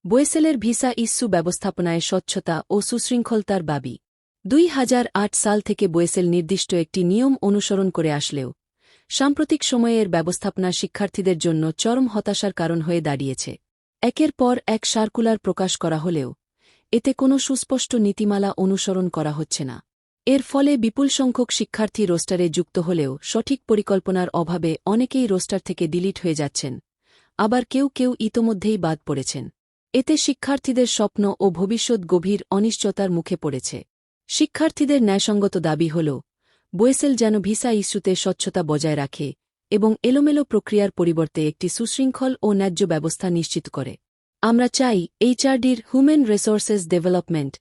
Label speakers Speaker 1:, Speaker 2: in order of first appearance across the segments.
Speaker 1: বোয়েসেলের visa issue ব্যবস্থাপনায় স্বচ্ছতা ও সুশৃঙ্খলতার দাবি ২০০৮ সাল থেকে বোয়েসেল নির্দিষ্ট একটি নিয়ম অনুসরণ করে আসলেও সাম্প্রতিক সময়ে এর ব্যবস্থাপনা শিক্ষার্থীদের জন্য চরম হতাশার কারণ হয়ে দাঁড়িয়েছে। একের পর এক সার্কুলার প্রকাশ করা হলেও এতে কোনো সুস্পষ্ট নীতিমালা অনুসরণ করা হচ্ছে না। এর ফলে বিপুল সংখ্যক শিক্ষার্থী রোস্টারে যুক্ত হলেও সঠিক পরিকল্পনার অভাবে অনেকেই রোস্টার থেকে ডিলিট হয়ে যাচ্ছেন, আবার কেউ কেউ ইতোমধ্যেই বাদ পড়েছেন। এতে শিক্ষার্থীদের স্বপ্ন ও ভবিষ্যৎ গভীর অনিশ্চয়তার মুখে পড়েছে। শিক্ষার্থীদের ন্যায়সঙ্গত দাবি হল বোয়েসেল যেন ভিসা ইস্যুতে স্বচ্ছতা বজায় রাখে এবং এলোমেলো প্রক্রিয়ার পরিবর্তে একটি সুশৃঙ্খল ও ন্যায্য ব্যবস্থা নিশ্চিত করে। আমরা চাই এইচআরডির হিউম্যান রিসোর্সেস ডেভেলপমেন্ট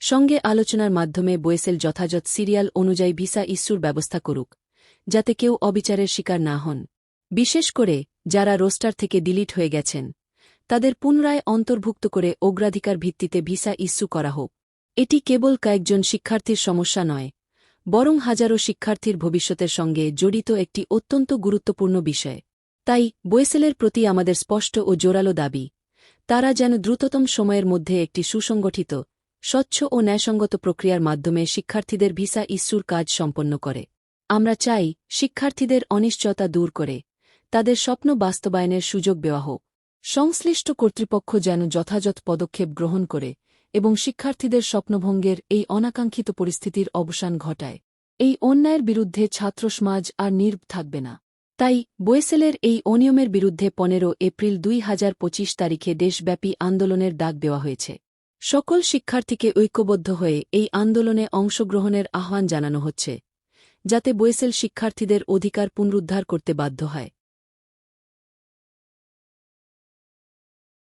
Speaker 1: সঙ্গে আলোচনার মাধ্যমে বোয়েসেল যথাযথ সিরিয়াল অনুযায়ী ভিসা ইস্যুর ব্যবস্থা করুক, যাতে কেউ অবিচারের শিকার না হন। বিশেষ করে যারা রোস্টার থেকে ডিলিট হয়ে গেছেন তাদের পুনরায় অন্তর্ভুক্ত করে অগ্রাধিকার ভিত্তিতে ভিসা ইস্যু করা হোক। এটি কেবল কয়েকজন শিক্ষার্থীর সমস্যা নয়, বরং হাজারো শিক্ষার্থীর ভবিষ্যতের সঙ্গে জড়িত একটি অত্যন্ত গুরুত্বপূর্ণ বিষয়। তাই বোয়েসেলের প্রতি আমাদের স্পষ্ট ও জোরালো দাবি, তারা যেন দ্রুততম সময়ের মধ্যে একটি সুসংগঠিত, স্বচ্ছ ও ন্যায়সঙ্গত প্রক্রিয়ার মাধ্যমে শিক্ষার্থীদের ভিসা ইস্যুর কাজ সম্পন্ন করে। আমরা চাই শিক্ষার্থীদের অনিশ্চয়তা দূর করে তাদের স্বপ্ন বাস্তবায়নের সুযোগ দেওয়া হোক। সংশ্লিষ্ট কর্তৃপক্ষ যেন যথাযথ পদক্ষেপ গ্রহণ করে এবং শিক্ষার্থীদের স্বপ্নভঙ্গের এই অনাকাঙ্ক্ষিত পরিস্থিতির অবসান ঘটায়। এই অন্যায়ের বিরুদ্ধে ছাত্রসমাজ আর নীরব থাকবে না। তাই বোয়েসেলের এই অনিয়মের বিরুদ্ধে ১৫ এপ্রিল ২০২৫ তারিখে দেশব্যাপী আন্দোলনের ডাক দেওয়া হয়েছে। সকল শিক্ষার্থীকে ঐক্যবদ্ধ হয়ে এই আন্দোলনে অংশগ্রহণের আহ্বান জানানো হচ্ছে, যাতে বোয়েসেল শিক্ষার্থীদের অধিকার পুনরুদ্ধার করতে বাধ্য হয়।